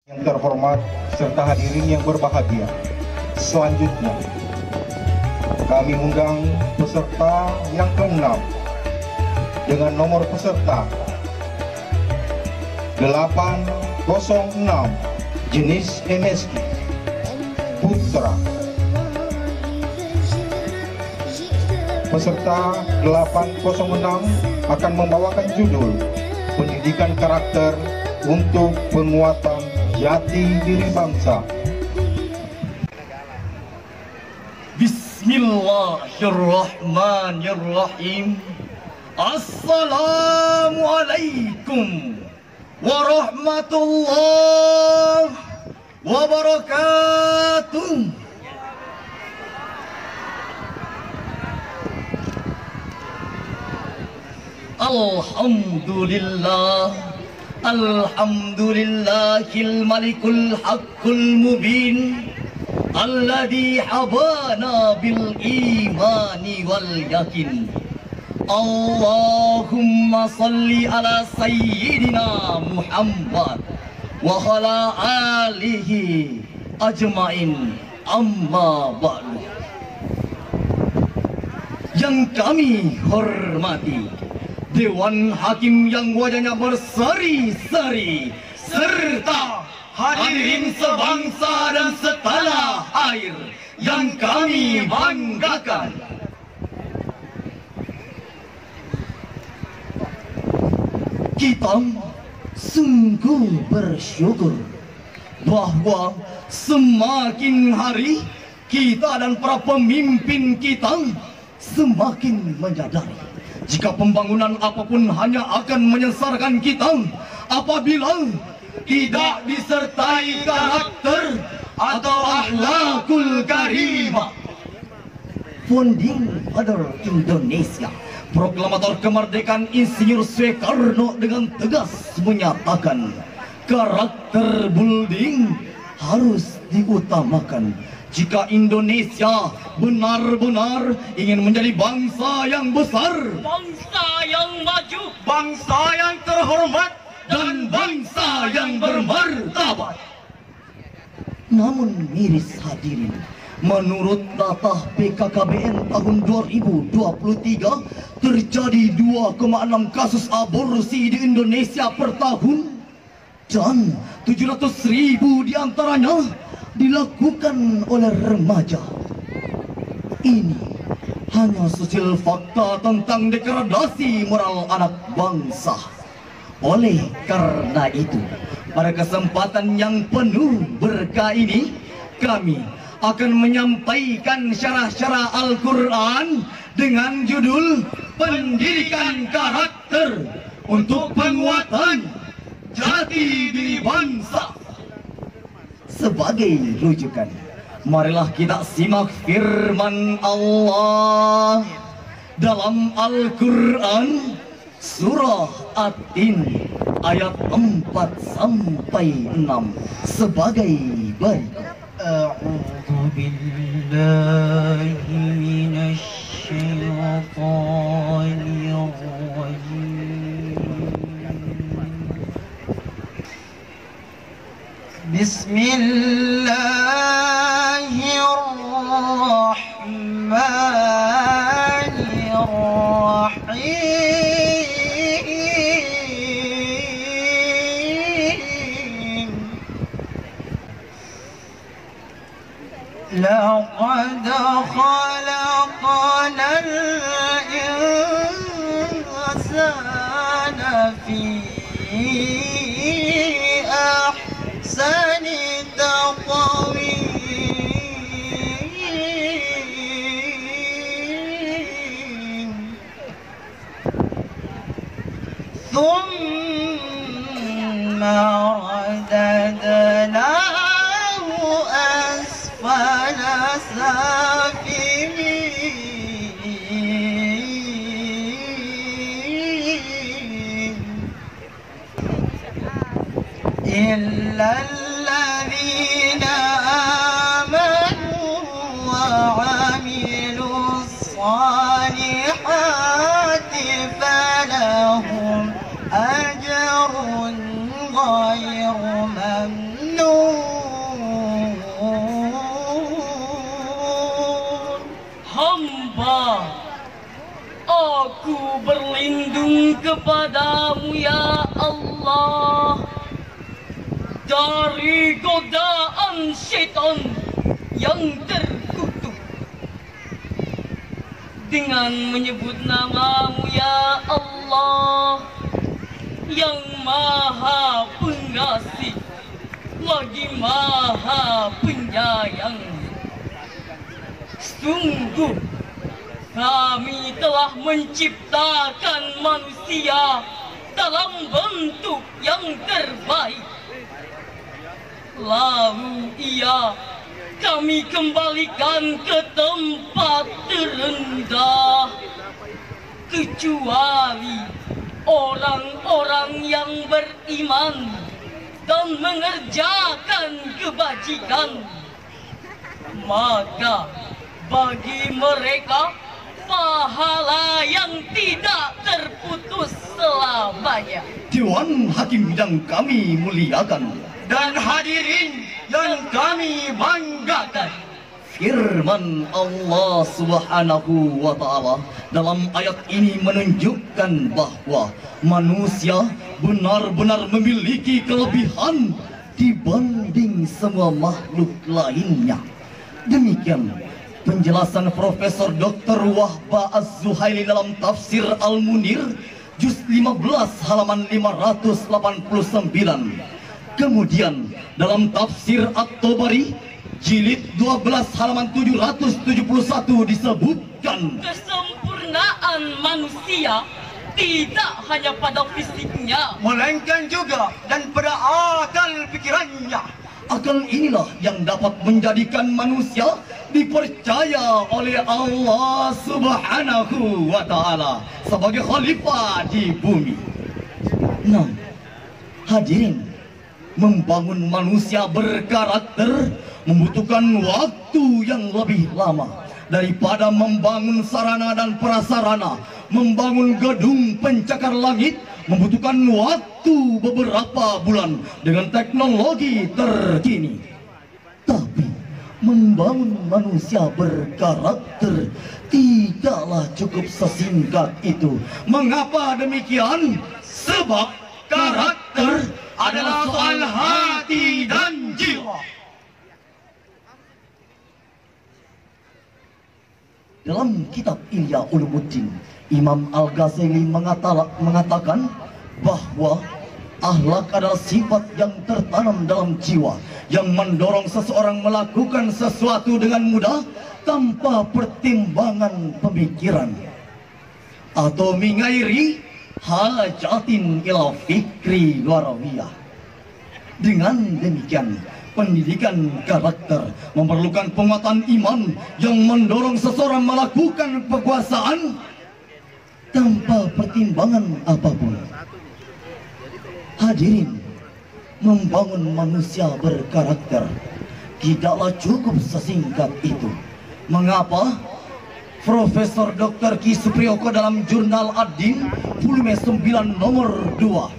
Yang terhormat serta hadirin yang berbahagia, selanjutnya kami undang peserta yang ke-6 dengan nomor peserta 806 jenis MSQ Putra. Peserta 806 akan membawakan judul Pendidikan Karakter untuk Penguatan Jati Diri Bangsa. Bismillahirrahmanirrahim. Assalamualaikum warahmatullahi wabarakatuh. Alhamdulillah, alhamdulillahil malikul haqqul mubin, alladhi habana bil imani wal yakin. Allahumma salli ala sayyidina Muhammad wa ala alihi ajmain, amma ba'du. Yang kami hormati Dewan Hakim yang wajahnya berseri-seri, serta hadirin sebangsa dan setanah air yang kami banggakan. Kita sungguh bersyukur bahwa semakin hari kita dan para pemimpin kita semakin menyadari jika pembangunan apapun hanya akan menyesarkan kita apabila tidak disertai karakter atau akhlakul karimah. Founding Father Indonesia, proklamator kemerdekaan Insinyur Soekarno dengan tegas menyatakan karakter building harus diutamakan jika Indonesia benar-benar ingin menjadi bangsa yang besar, bangsa yang maju, bangsa yang terhormat, dan bangsa yang bermartabat. Namun miris hadirin, menurut data BKKBN tahun 2023 terjadi 2,6 kasus aborsi di Indonesia per tahun, dan 700.000 diantaranya dilakukan oleh remaja. Ini hanya sesil fakta tentang degradasi moral anak bangsa. Oleh karena itu, pada kesempatan yang penuh berkah ini, kami akan menyampaikan syarah-syarah Al-Quran dengan judul Pendidikan Karakter untuk Penguatan Jati Diri Bangsa. Sebagai rujukan, marilah kita simak firman Allah dalam Al-Quran surah At-Tin ayat 4 sampai 6 sebagai berikut. A'udzu billahi minasy syaithanir rajim. Bismillahirrahmanirrahim. Laqad khalaqnal insana fi ahsani taqwim, thumma radadnahu asfala safilin, illa alladhina amanu wa amilus salihati falahum ajrun ghayru mamnun. kepadamu ya Allah dari godaan syaitan yang terkutuk, dengan menyebut namamu ya Allah yang maha pengasih lagi maha penyayang. Sungguh kami telah menciptakan manusia dalam bentuk yang terbaik, lalu ia kami kembalikan ke tempat terendah, kecuali orang-orang yang beriman dan mengerjakan kebajikan, maka bagi mereka pahala yang tidak terputus selamanya. Dewan Hakim yang kami muliakan dan hadirin yang kami banggakan, firman Allah Subhanahu wa Ta'ala dalam ayat ini menunjukkan bahwa manusia benar-benar memiliki kelebihan dibanding semua makhluk lainnya. Demikian penjelasan Profesor Dr. Wahba Az-Zuhaili dalam tafsir Al-Munir juz 15 halaman 589. Kemudian dalam tafsir At-Tabari jilid 12 halaman 771 disebutkan, kesempurnaan manusia tidak hanya pada fisiknya, melainkan juga dan pada akal pikirannya. akal inilah yang dapat menjadikan manusia dipercaya oleh Allah Subhanahu wa Ta'ala sebagai khalifah di bumi. Nah, hadirin, membangun manusia berkarakter membutuhkan waktu yang lebih lama daripada membangun sarana dan prasarana. Membangun gedung pencakar langit membutuhkan waktu beberapa bulan dengan teknologi terkini. Tapi membangun manusia berkarakter tidaklah cukup sesingkat itu. Mengapa demikian? Sebab karakter adalah soal hati dan jiwa. Dalam kitab Ihya Ulumuddin, Imam Al-Ghazali mengatakan bahwa akhlak adalah sifat yang tertanam dalam jiwa, yang mendorong seseorang melakukan sesuatu dengan mudah tanpa pertimbangan pemikiran, atau mingairi hajatin ila fikri warawiyah. Dengan demikian, pendidikan karakter memerlukan penguatan iman yang mendorong seseorang melakukan kekuasaan tanpa pertimbangan apapun. Hadirin, membangun manusia berkarakter tidaklah cukup sesingkat itu. Mengapa? Profesor Dr. Ki Supriyoko dalam jurnal Ad-Din volume 9 nomor 2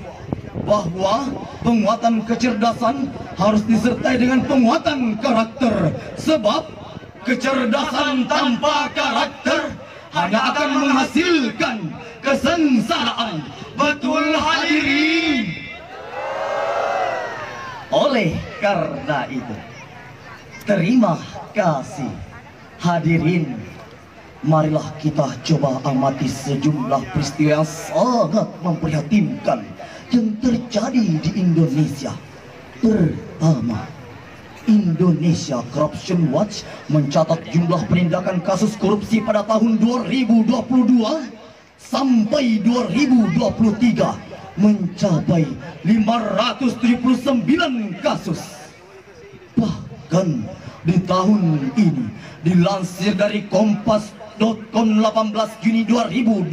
bahwa penguatan kecerdasan harus disertai dengan penguatan karakter, sebab kecerdasan tanpa karakter hanya akan menghasilkan kesengsaraan. Betul hadirin? Oleh karena itu, terima kasih hadirin. Marilah kita coba amati sejumlah peristiwa yang sangat memprihatinkan yang terjadi di Indonesia. Pertama, Indonesia Corruption Watch mencatat jumlah penindakan kasus korupsi pada tahun 2022 sampai 2023 mencapai 579 kasus. Bahkan di tahun ini, dilansir dari Kompas.com 18 Juni 2025,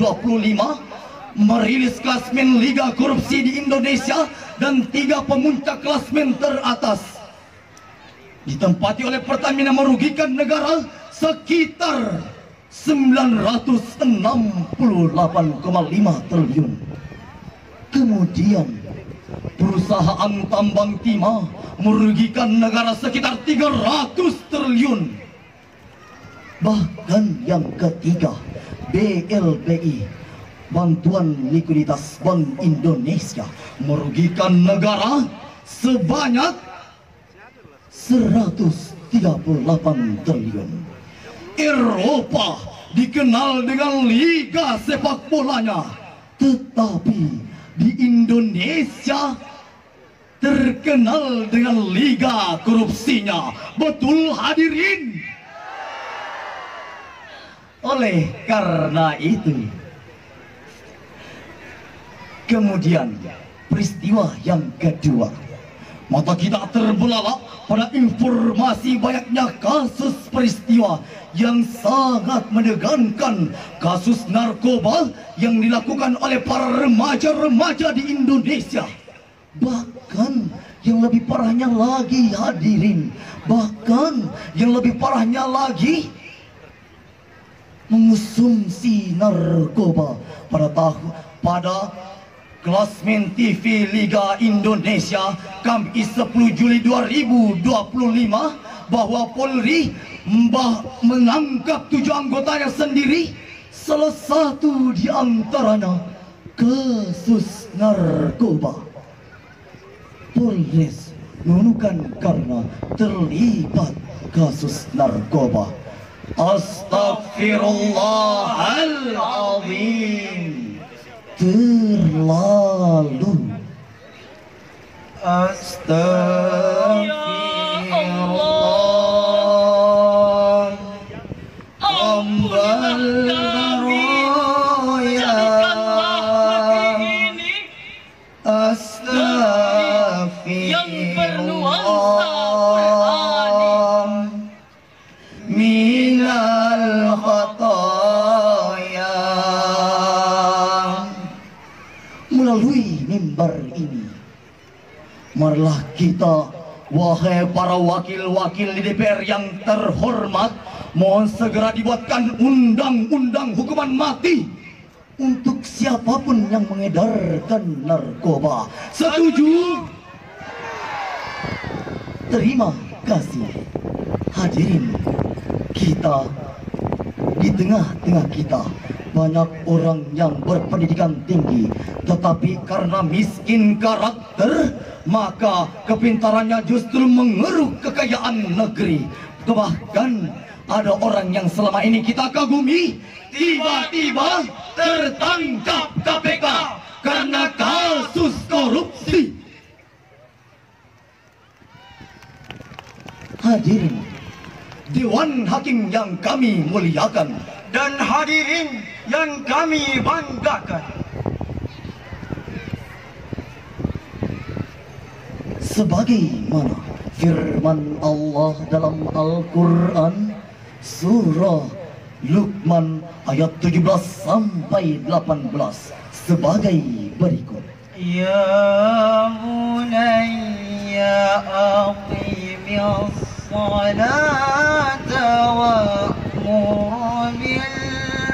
merilis klasmen Liga Korupsi di Indonesia dan 3 pemuncak klasmen teratas ditempati oleh Pertamina merugikan negara sekitar 968,5 triliun. Kemudian perusahaan tambang timah merugikan negara sekitar 300 triliun. Bahkan yang ketiga, BLBI bantuan likuiditas Bank Indonesia merugikan negara sebanyak 138 triliun. Eropa dikenal dengan liga sepak bolanya, tetapi di Indonesia terkenal dengan liga korupsinya. Betul hadirin? Oleh karena itu, kemudian peristiwa yang kedua, mata kita terbelalak pada informasi banyaknya kasus peristiwa yang sangat menegangkan, kasus narkoba yang dilakukan oleh para remaja-remaja di Indonesia. Bahkan yang lebih parahnya lagi hadirin, bahkan yang lebih parahnya lagi, mengonsumsi narkoba pada Klasmen TV Liga Indonesia Kamis 10 Juli 2025 bahwa Polri menangkap 7 anggotanya sendiri, salah satu di antaranya kasus narkoba. Polres Nunukan karena terlibat kasus narkoba. Astagfirullahaladzim, terlalu. Astagfirullah. Ampunilah kami, jadikanlah negeri ini yang bernuansa Qur'ani. Minal khataya. Melalui mimbar ini, marilah kita, wahai para wakil-wakil di DPR yang terhormat, mohon segera dibuatkan undang-undang hukuman mati untuk siapapun yang mengedarkan narkoba. Setuju? Terima kasih. Hadirin, kita di tengah-tengah kita banyak orang yang berpendidikan tinggi, tetapi karena miskin karakter, maka kepintarannya justru mengeruk kekayaan negeri. Bahkan ada orang yang selama ini kita kagumi, tiba-tiba tertangkap KPK karena kasus korupsi. Hadirin Dewan Hakim yang kami muliakan dan hadirin yang kami banggakan, sebagaimana firman Allah dalam Al-Quran surah Luqman ayat 17 sampai 18 sebagai berikut. Ya bunayya aqimis salata wa'mur bil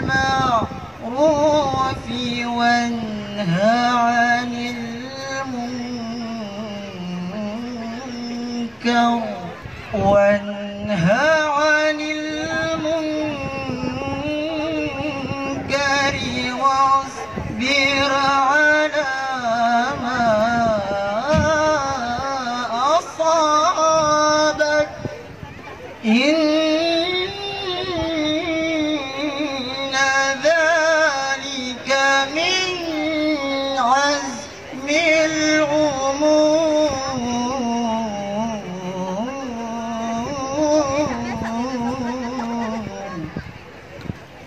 ma'rufi wanha 'anil munkar wanha 'anil munkari wasbir 'ala ma asabak inna dhalika min azmil umur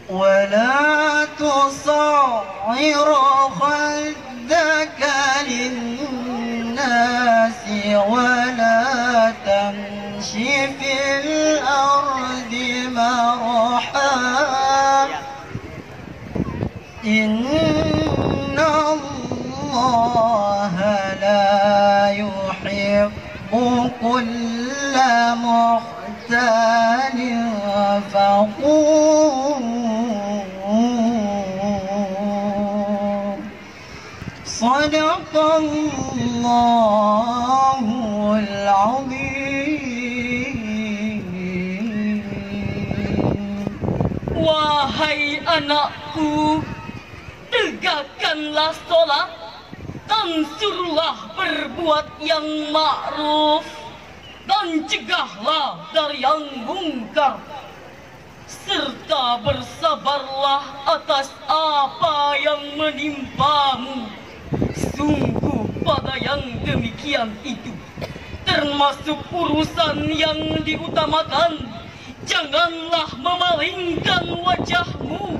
ولا تصعر خدك للناس ولا تمش في الأرض مرحا إن الله لا يحب كل مختال فخور صدق الله العظيم. Wahai anakku, tegakkanlah sholat dan suruhlah berbuat yang ma'ruf dan cegahlah dari yang mungkar, serta bersabarlah atas apa yang menimpamu. Sungguh pada yang demikian itu termasuk urusan yang diutamakan. Janganlah memalingkan wajahmu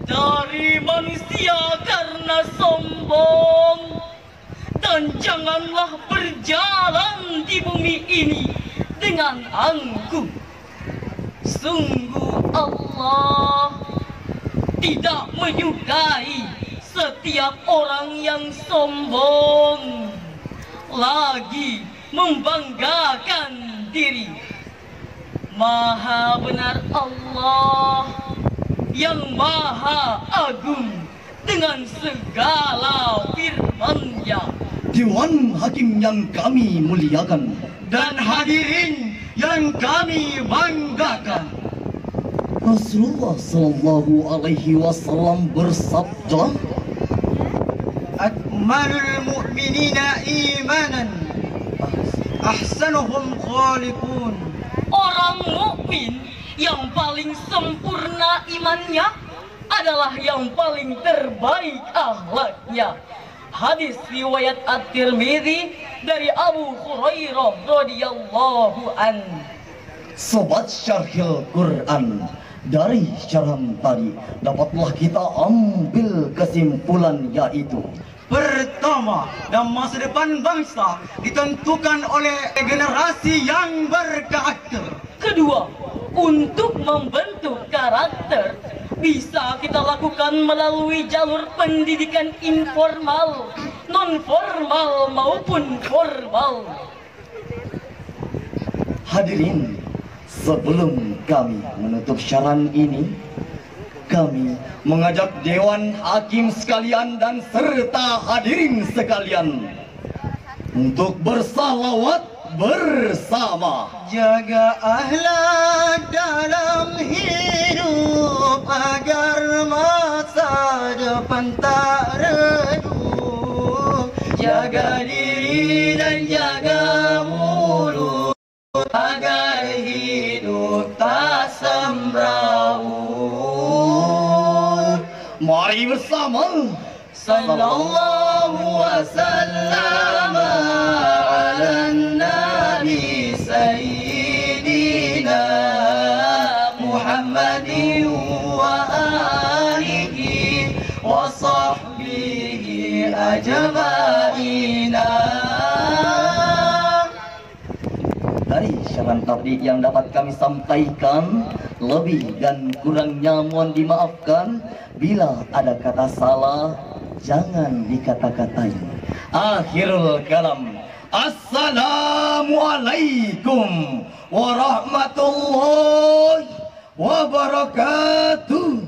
dari manusia karena sombong, dan janganlah berjalan di bumi ini dengan angkuh. Sungguh Allah tidak menyukai setiap orang yang sombong, lagi membanggakan diri. Maha benar Allah yang maha agung dengan segala firman-Nya. Dewan Hakim yang kami muliakan dan hadirin yang kami banggakan. Rasulullah Sallallahu Alaihi Wasallam bersabda, Akmalul mu'minina imanan, ahsanuhum khaliqun. Orang mukmin yang paling sempurna imannya adalah yang paling terbaik akhlaknya. Hadis riwayat At-Tirmidzi dari Abu Hurairah radhiyallahu an. Sobat Syarhil Quran, dari syarahan tadi dapatlah kita ambil kesimpulan, yaitu Pertama, dan masa depan bangsa ditentukan oleh generasi yang berkarakter. Kedua, untuk membentuk karakter bisa kita lakukan melalui jalur pendidikan informal, non-formal maupun formal. hadirin, sebelum kami menutup syarahan ini, kami mengajak Dewan Hakim sekalian dan serta hadirin sekalian untuk bersalawat bersama. Jaga akhlak dalam hidup agar masa depan tak redup. Jaga diri dan jaga mulut agar hidup tak semrawut. Mari bersama. Sallallahu wasallam ala nabi sayyidina Muhammadin wa alihi wa sahbihi ajma'ina. Dari syarahan tadi yang dapat kami sampaikan, lebih dan kurangnya mohon dimaafkan. Bila ada kata salah, jangan dikata-katain. Akhirul kalam, assalamualaikum warahmatullahi wabarakatuh.